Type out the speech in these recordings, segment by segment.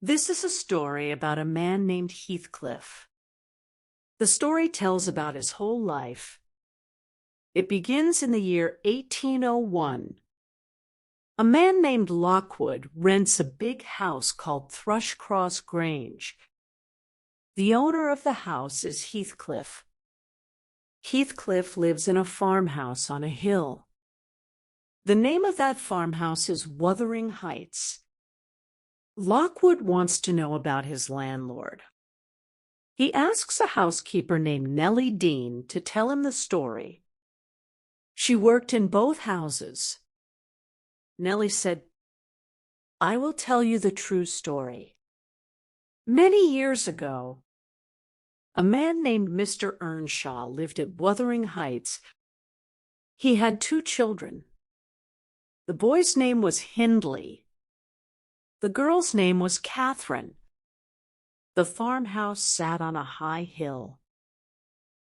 This is a story about a man named Heathcliff. The story tells about his whole life. It begins in the year 1801. A man named Lockwood rents a big house called Thrushcross Grange. The owner of the house is Heathcliff. Heathcliff lives in a farmhouse on a hill. The name of that farmhouse is Wuthering Heights. Lockwood wants to know about his landlord. He asks a housekeeper named Nellie Dean to tell him the story. She worked in both houses. Nellie said, "I will tell you the true story. Many years ago, a man named Mr. Earnshaw lived at Wuthering Heights. He had 2 children. The boy's name was Hindley. The girl's name was Catherine. The farmhouse sat on a high hill.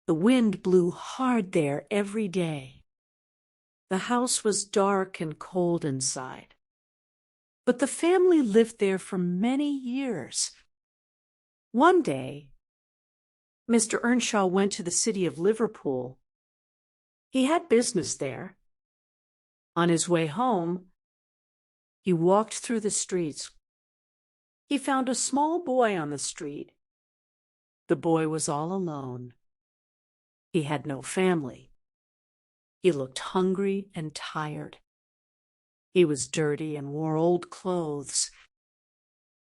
The wind blew hard there every day. The house was dark and cold inside. But the family lived there for many years. One day, Mr. Earnshaw went to the city of Liverpool. He had business there. On his way home, he walked through the streets. He found a small boy on the street. The boy was all alone. He had no family. He looked hungry and tired. He was dirty and wore old clothes.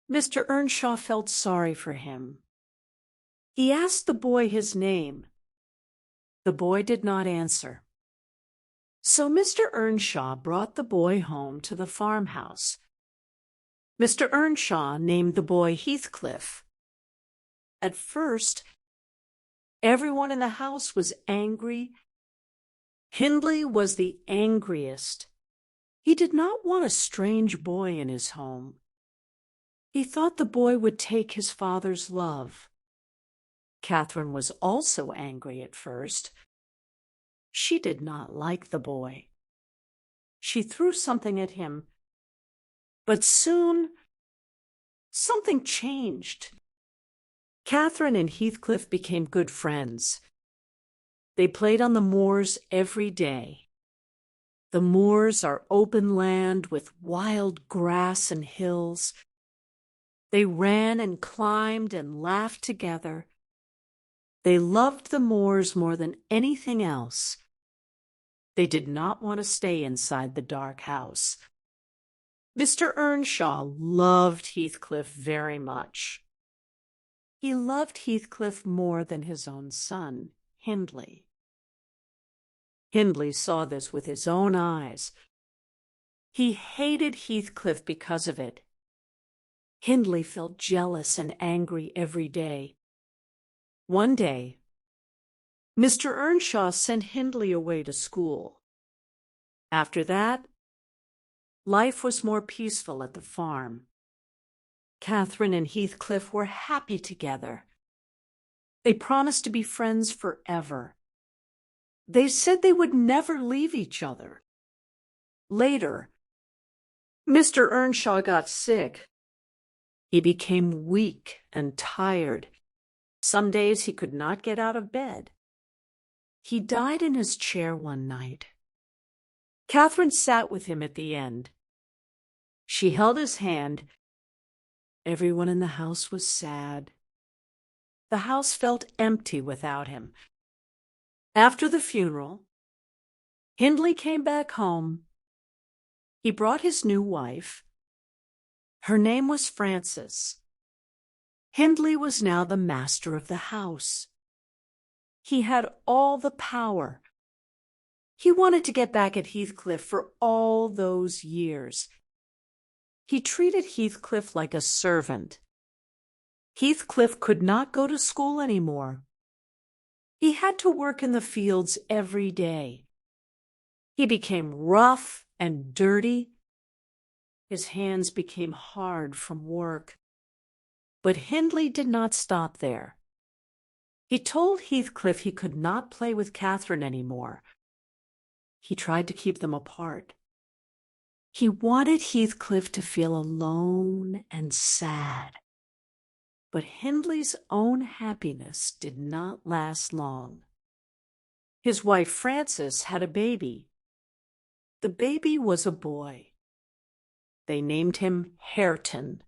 Mr. Earnshaw felt sorry for him. He asked the boy his name. The boy did not answer. So Mr. Earnshaw brought the boy home to the farmhouse. Mr. Earnshaw named the boy Heathcliff. At first, everyone in the house was angry. Hindley was the angriest. He did not want a strange boy in his home. He thought the boy would take his father's love. Catherine was also angry at first. She did not like the boy. She threw something at him, but soon something changed. Catherine and Heathcliff became good friends. They played on the moors every day. The moors are open land with wild grass and hills. They ran and climbed and laughed together. They loved the moors more than anything else. They did not want to stay inside the dark house. Mr. Earnshaw loved Heathcliff very much. He loved Heathcliff more than his own son, Hindley. Hindley saw this with his own eyes. He hated Heathcliff because of it. Hindley felt jealous and angry every day. One day, Mr. Earnshaw sent Hindley away to school. After that, life was more peaceful at the farm. Catherine and Heathcliff were happy together. They promised to be friends forever. They said they would never leave each other. Later, Mr. Earnshaw got sick. He became weak and tired. Some days he could not get out of bed. He died in his chair one night. Catherine sat with him at the end. She held his hand. Everyone in the house was sad. The house felt empty without him. After the funeral, Hindley came back home. He brought his new wife. Her name was Frances. Hindley was now the master of the house. He had all the power. He wanted to get back at Heathcliff for all those years. He treated Heathcliff like a servant. Heathcliff could not go to school anymore. He had to work in the fields every day. He became rough and dirty. His hands became hard from work. But Hindley did not stop there. He told Heathcliff he could not play with Catherine anymore. He tried to keep them apart. He wanted Heathcliff to feel alone and sad. But Hindley's own happiness did not last long. His wife Frances had a baby. The baby was a boy. They named him Hareton.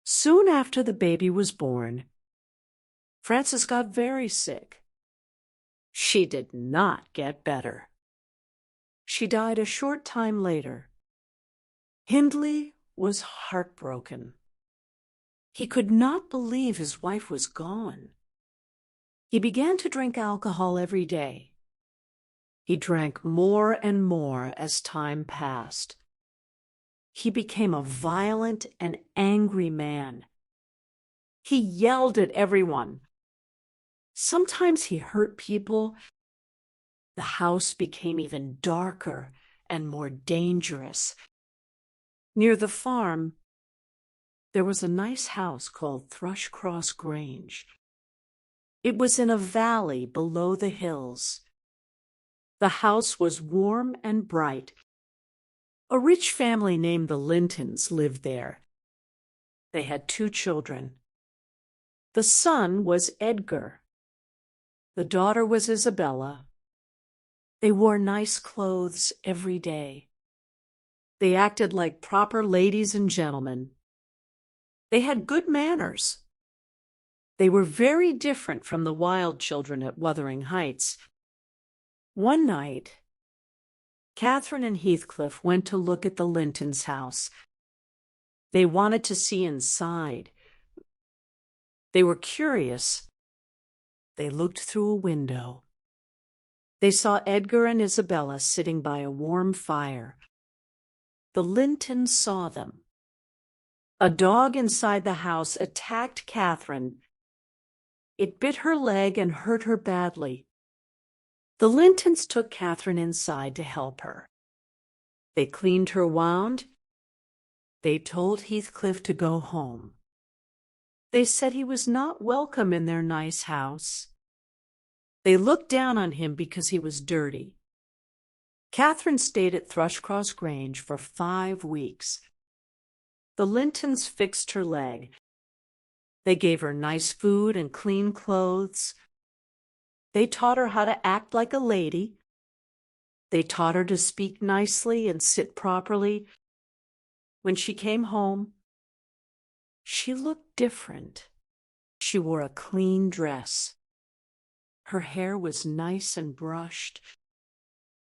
Soon after the baby was born, Frances got very sick. She did not get better. She died a short time later. Hindley was heartbroken. He could not believe his wife was gone. He began to drink alcohol every day. He drank more and more as time passed. He became a violent and angry man. He yelled at everyone. Sometimes he hurt people. The house became even darker and more dangerous. Near the farm, there was a nice house called Thrushcross Grange. It was in a valley below the hills. The house was warm and bright. A rich family named the Lintons lived there. They had 2 children. The son was Edgar. The daughter was Isabella. They wore nice clothes every day. They acted like proper ladies and gentlemen. They had good manners. They were very different from the wild children at Wuthering Heights. One night, Catherine and Heathcliff went to look at the Lintons' house. They wanted to see inside. They were curious. They looked through a window. They saw Edgar and Isabella sitting by a warm fire. The Lintons saw them. A dog inside the house attacked Catherine. It bit her leg and hurt her badly. The Lintons took Catherine inside to help her. They cleaned her wound. They told Heathcliff to go home. They said he was not welcome in their nice house. They looked down on him because he was dirty. Catherine stayed at Thrushcross Grange for 5 weeks. The Lintons fixed her leg. They gave her nice food and clean clothes. They taught her how to act like a lady. They taught her to speak nicely and sit properly. When she came home, she looked different. She wore a clean dress. Her hair was nice and brushed.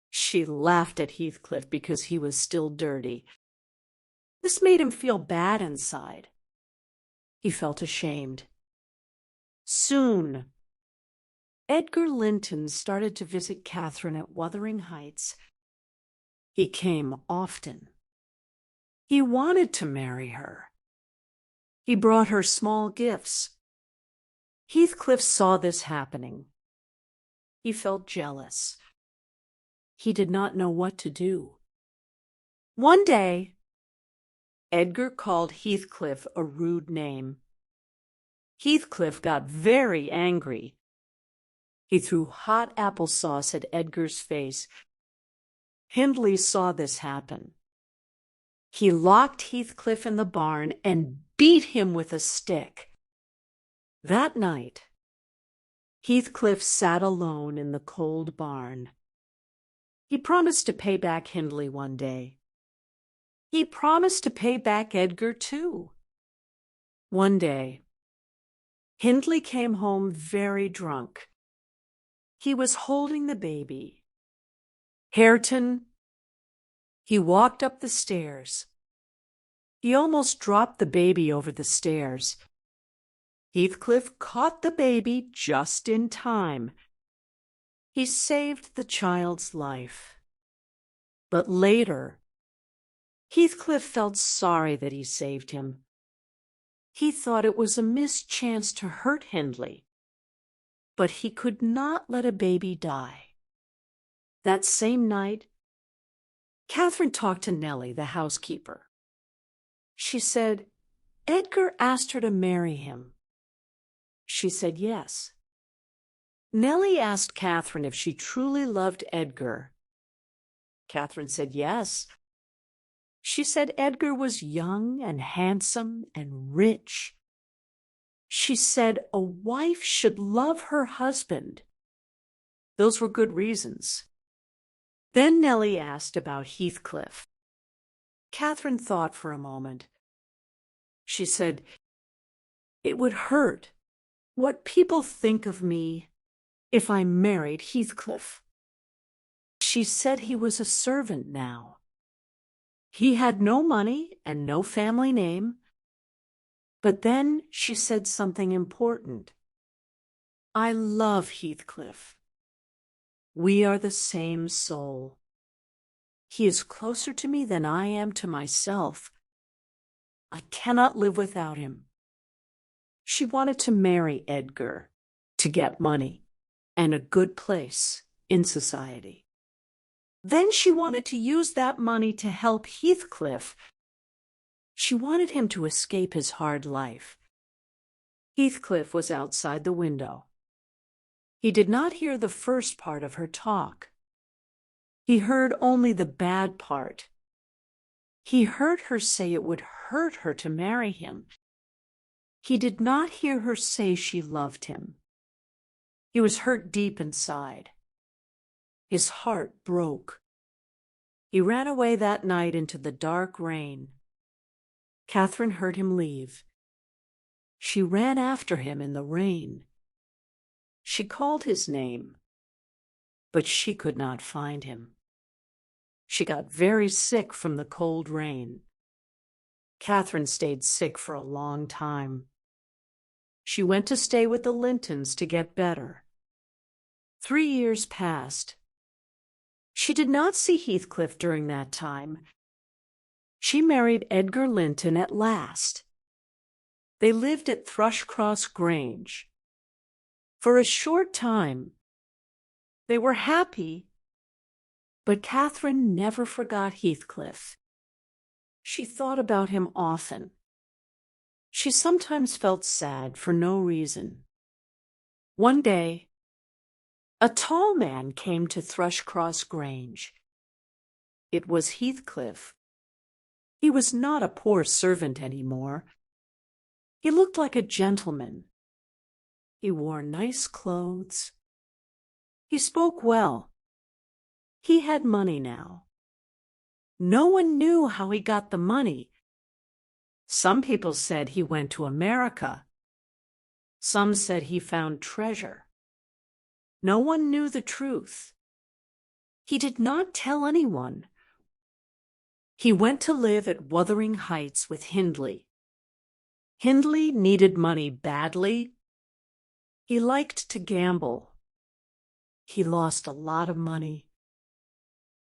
She laughed at Heathcliff because he was still dirty. This made him feel bad inside. He felt ashamed. Soon, Edgar Linton started to visit Catherine at Wuthering Heights. He came often. He wanted to marry her. He brought her small gifts. Heathcliff saw this happening. He felt jealous. He did not know what to do. One day, Edgar called Heathcliff a rude name. Heathcliff got very angry. He threw hot applesauce at Edgar's face. Hindley saw this happen. He locked Heathcliff in the barn and beat him with a stick. That night, Heathcliff sat alone in the cold barn. He promised to pay back Hindley one day. He promised to pay back Edgar, too. One day, Hindley came home very drunk. He was holding the baby. Hareton, he walked up the stairs. He almost dropped the baby over the stairs. Heathcliff caught the baby just in time. He saved the child's life. But later, Heathcliff felt sorry that he saved him. He thought it was a missed chance to hurt Hindley. But he could not let a baby die. That same night, Catherine talked to Nellie, the housekeeper. She said, Edgar asked her to marry him. She said yes. Nellie asked Catherine if she truly loved Edgar. Catherine said yes. She said Edgar was young and handsome and rich. She said a wife should love her husband. Those were good reasons. Then Nellie asked about Heathcliff. Catherine thought for a moment. She said, "It would hurt what people think of me if I married Heathcliff." She said he was a servant now. He had no money and no family name. But then she said something important. "I love Heathcliff. We are the same soul. He is closer to me than I am to myself. I cannot live without him." She wanted to marry Edgar to get money and a good place in society. Then she wanted to use that money to help Heathcliff. She wanted him to escape his hard life. Heathcliff was outside the window. He did not hear the first part of her talk. He heard only the bad part. He heard her say it would hurt her to marry him. He did not hear her say she loved him. He was hurt deep inside. His heart broke. He ran away that night into the dark rain. Catherine heard him leave. She ran after him in the rain. She called his name, but she could not find him. She got very sick from the cold rain. Catherine stayed sick for a long time. She went to stay with the Lintons to get better. 3 years passed. She did not see Heathcliff during that time. She married Edgar Linton at last. They lived at Thrushcross Grange. For a short time, they were happy, but Catherine never forgot Heathcliff. She thought about him often. She sometimes felt sad for no reason. One day, a tall man came to Thrushcross Grange. It was Heathcliff. He was not a poor servant anymore. He looked like a gentleman. He wore nice clothes. He spoke well. He had money now. No one knew how he got the money. Some people said he went to America. Some said he found treasure. No one knew the truth. He did not tell anyone. He went to live at Wuthering Heights with Hindley. Hindley needed money badly. He liked to gamble. He lost a lot of money.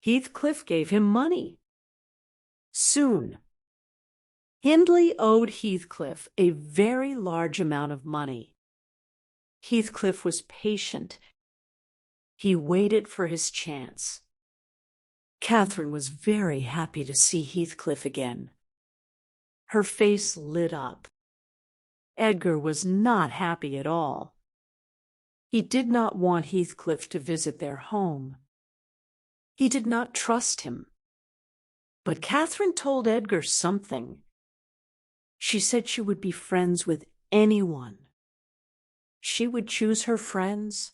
Heathcliff gave him money. Soon, Hindley owed Heathcliff a very large amount of money. Heathcliff was patient. He waited for his chance. Catherine was very happy to see Heathcliff again. Her face lit up. Edgar was not happy at all. He did not want Heathcliff to visit their home. He did not trust him. But Catherine told Edgar something. She said she would be friends with anyone. She would choose her friends,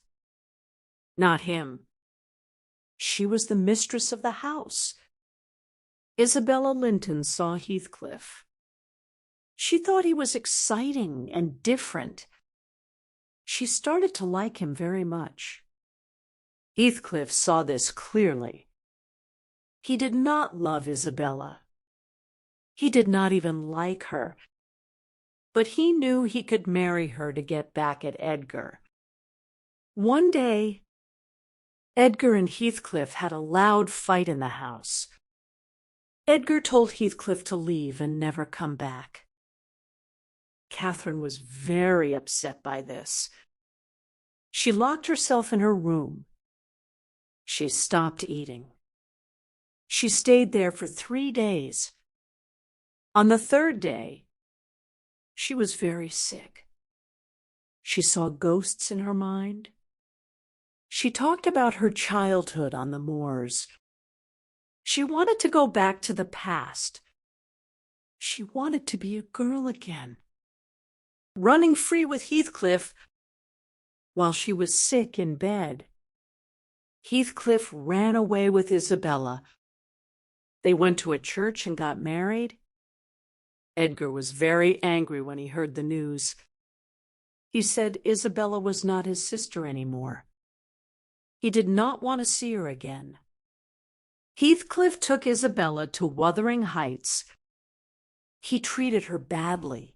not him. She was the mistress of the house. Isabella Linton saw Heathcliff. She thought he was exciting and different. She started to like him very much. Heathcliff saw this clearly. He did not love Isabella. He did not even like her. But he knew he could marry her to get back at Edgar. One day, Edgar and Heathcliff had a loud fight in the house. Edgar told Heathcliff to leave and never come back. Catherine was very upset by this. She locked herself in her room. She stopped eating. She stayed there for 3 days. On the 3rd day, she was very sick. She saw ghosts in her mind. She talked about her childhood on the moors. She wanted to go back to the past. She wanted to be a girl again. running free with Heathcliff while she was sick in bed. Heathcliff ran away with Isabella. They went to a church and got married. Edgar was very angry when he heard the news. He said Isabella was not his sister anymore. He did not want to see her again. Heathcliff took Isabella to Wuthering Heights. He treated her badly.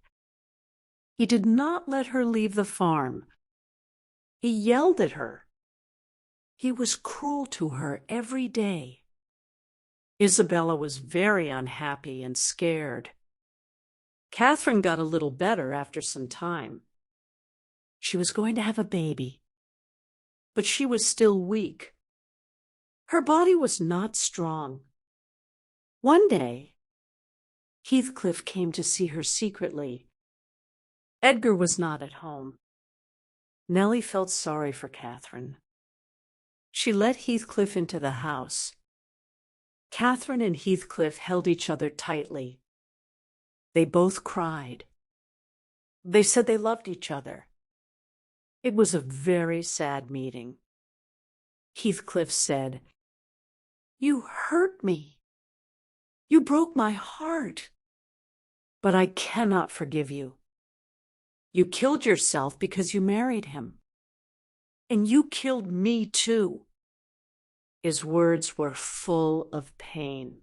He did not let her leave the farm. He yelled at her. He was cruel to her every day. Isabella was very unhappy and scared. Catherine got a little better after some time. She was going to have a baby, but she was still weak. Her body was not strong. One day, Heathcliff came to see her secretly. Edgar was not at home. Nellie felt sorry for Catherine. She let Heathcliff into the house. Catherine and Heathcliff held each other tightly. They both cried. They said they loved each other. It was a very sad meeting. Heathcliff said, "You hurt me. You broke my heart. But I cannot forgive you. You killed yourself because you married him. And you killed me too." His words were full of pain.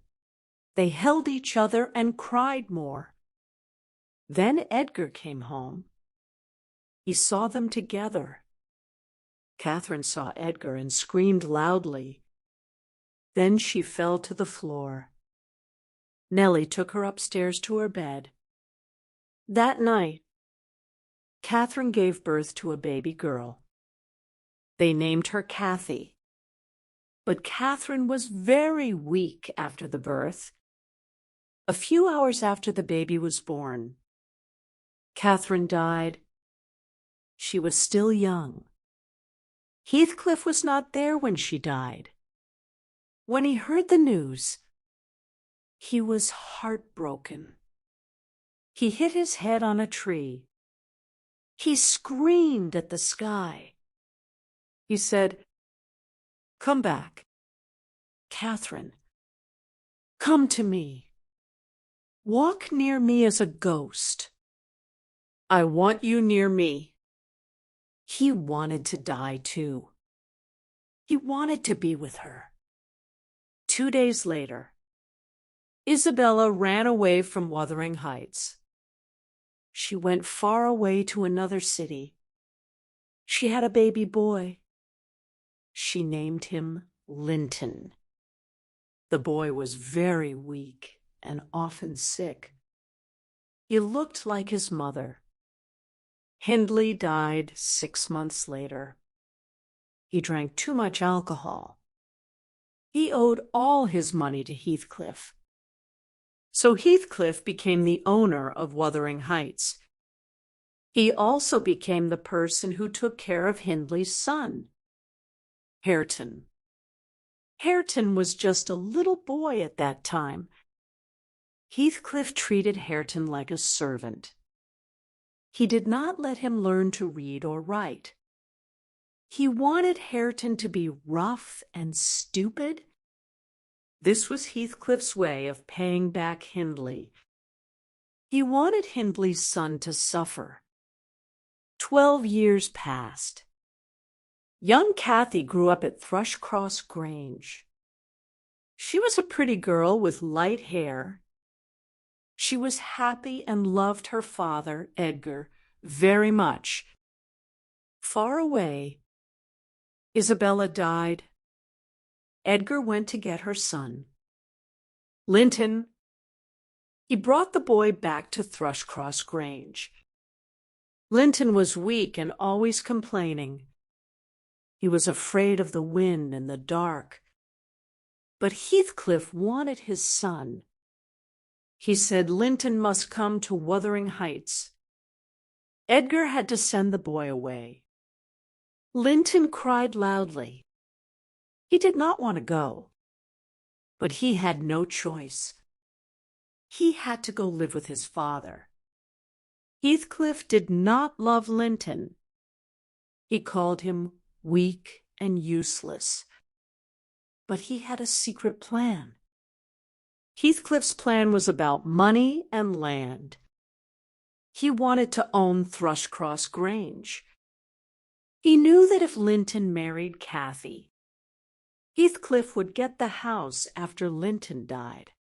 They held each other and cried more. Then Edgar came home. He saw them together. Catherine saw Edgar and screamed loudly. Then she fell to the floor. Nellie took her upstairs to her bed. That night, Catherine gave birth to a baby girl. They named her Kathy. But Catherine was very weak after the birth. A few hours after the baby was born, Catherine died. She was still young. Heathcliff was not there when she died. When he heard the news, he was heartbroken. He hit his head on a tree. He screamed at the sky. He said, "Come back. Catherine, come to me. Walk near me as a ghost. I want you near me." He wanted to die too. He wanted to be with her. 2 days later, Isabella ran away from Wuthering Heights. She went far away to another city. She had a baby boy. She named him Linton. The boy was very weak and often sick. He looked like his mother. Hindley died 6 months later. He drank too much alcohol. He owed all his money to Heathcliff. So Heathcliff became the owner of Wuthering Heights. He also became the person who took care of Hindley's son, Hareton. Hareton was just a little boy at that time. Heathcliff treated Hareton like a servant. He did not let him learn to read or write. He wanted Hareton to be rough and stupid. This was Heathcliff's way of paying back Hindley. He wanted Hindley's son to suffer. 12 years passed. Young Kathy grew up at Thrushcross Grange. She was a pretty girl with light hair. She was happy and loved her father, Edgar, very much. Far away, Isabella died. Edgar went to get her son, Linton. He brought the boy back to Thrushcross Grange. Linton was weak and always complaining. He was afraid of the wind and the dark. But Heathcliff wanted his son. He said Linton must come to Wuthering Heights. Edgar had to send the boy away. Linton cried loudly. He did not want to go, but he had no choice. He had to go live with his father. Heathcliff did not love Linton. He called him weak and useless. But he had a secret plan. Heathcliff's plan was about money and land. He wanted to own Thrushcross Grange. He knew that if Linton married Cathy, Heathcliff would get the house after Linton died.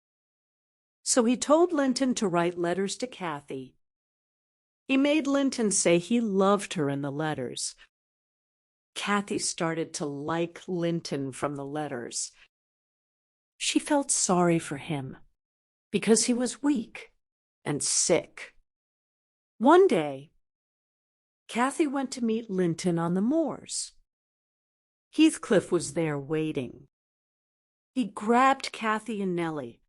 So he told Linton to write letters to Cathy. He made Linton say he loved her in the letters. Cathy started to like Linton from the letters. She felt sorry for him because he was weak and sick. One day, Cathy went to meet Linton on the moors. Heathcliff was there waiting. He grabbed Cathy and Nellie.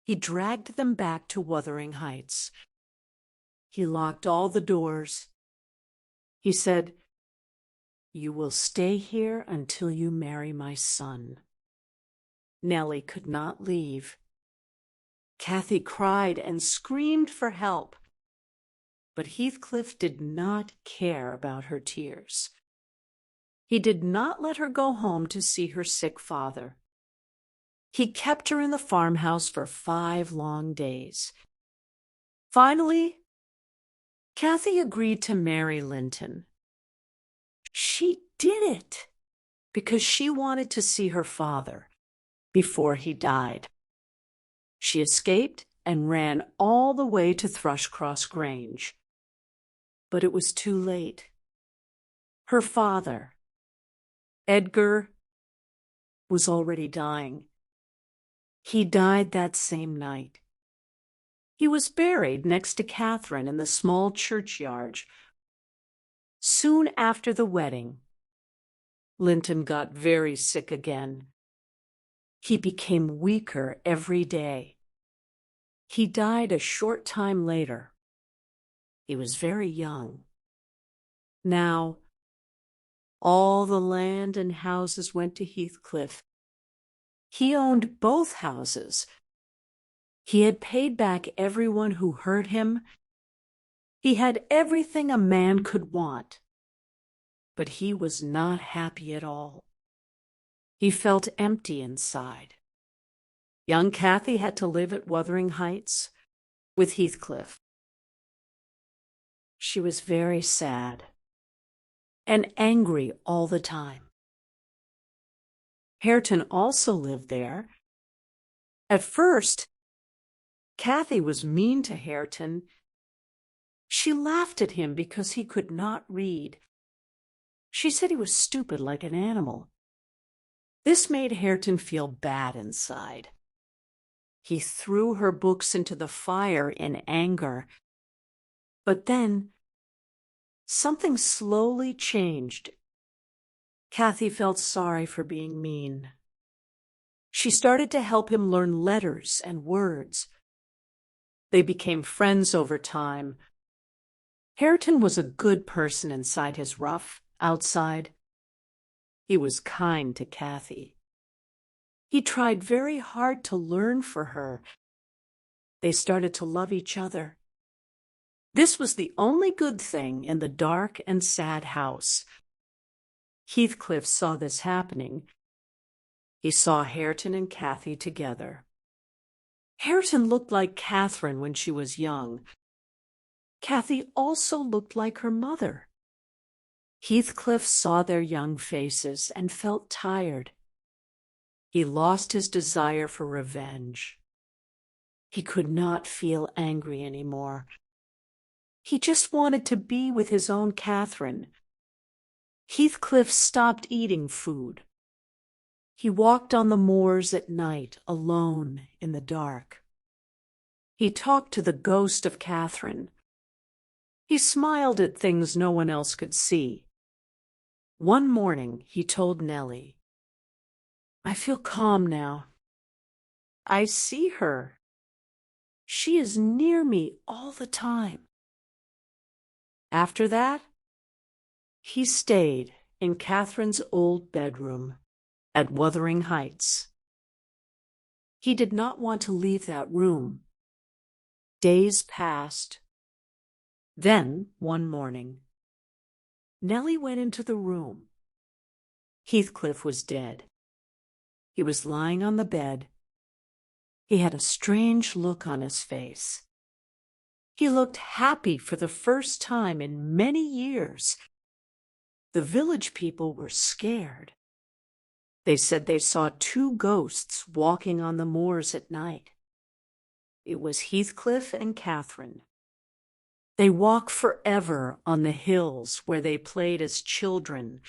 He dragged them back to Wuthering Heights. He locked all the doors. He said, "You will stay here until you marry my son." Nellie could not leave. Cathy cried and screamed for help. But Heathcliff did not care about her tears. He did not let her go home to see her sick father. He kept her in the farmhouse for 5 long days. Finally, Cathy agreed to marry Linton. She did it because she wanted to see her father before he died. She escaped and ran all the way to Thrushcross Grange. But it was too late. Her father, Edgar, was already dying. He died that same night. He was buried next to Catherine in the small churchyard. Soon after the wedding, Linton got very sick again. He became weaker every day. He died a short time later. He was very young. Now, all the land and houses went to Heathcliff. He owned both houses. He had paid back everyone who hurt him. He had everything a man could want. But he was not happy at all. He felt empty inside. Young Cathy had to live at Wuthering Heights with Heathcliff. She was very sad and angry all the time. Hareton also lived there. At first, Cathy was mean to Hareton. She laughed at him because he could not read. She said he was stupid like an animal. This made Hareton feel bad inside. He threw her books into the fire in anger. But then, something slowly changed. Cathy felt sorry for being mean. She started to help him learn letters and words. They became friends over time. Hareton was a good person inside his rough outside. He was kind to Cathy. He tried very hard to learn for her. They started to love each other. This was the only good thing in the dark and sad house. Heathcliff saw this happening. He saw Hareton and Cathy together. Hareton looked like Catherine when she was young. Cathy also looked like her mother. Heathcliff saw their young faces and felt tired. He lost his desire for revenge. He could not feel angry anymore. He just wanted to be with his own Catherine. Heathcliff stopped eating food. He walked on the moors at night, alone in the dark. He talked to the ghost of Catherine. He smiled at things no one else could see. One morning, he told Nellie, "I feel calm now. I see her. She is near me all the time." After that, he stayed in Catherine's old bedroom at Wuthering Heights. He did not want to leave that room. Days passed. Then, one morning, Nellie went into the room. Heathcliff was dead. He was lying on the bed. He had a strange look on his face. He looked happy for the first time in many years. The village people were scared. They said they saw two ghosts walking on the moors at night. It was Heathcliff and Catherine. They walk forever on the hills where they played as children.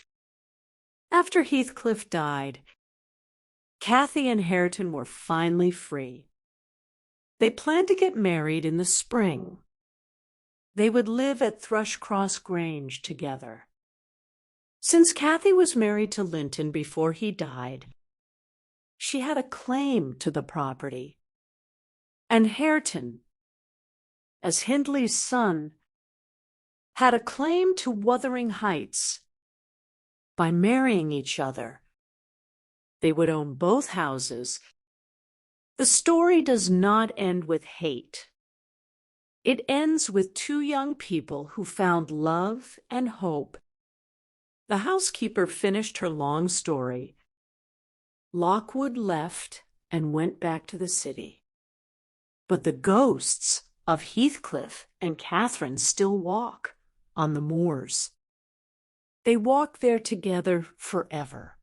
After Heathcliff died, Cathy and Hareton were finally free. They planned to get married in the spring. They would live at Thrushcross Grange together. Since Cathy was married to Linton before he died, she had a claim to the property. And Hareton, as Hindley's son, had a claim to Wuthering Heights. By marrying each other, they would own both houses. The story does not end with hate. It ends with two young people who found love and hope. The housekeeper finished her long story. Lockwood left and went back to the city. But the ghosts of Heathcliff and Catherine still walk on the moors. They walk there together forever.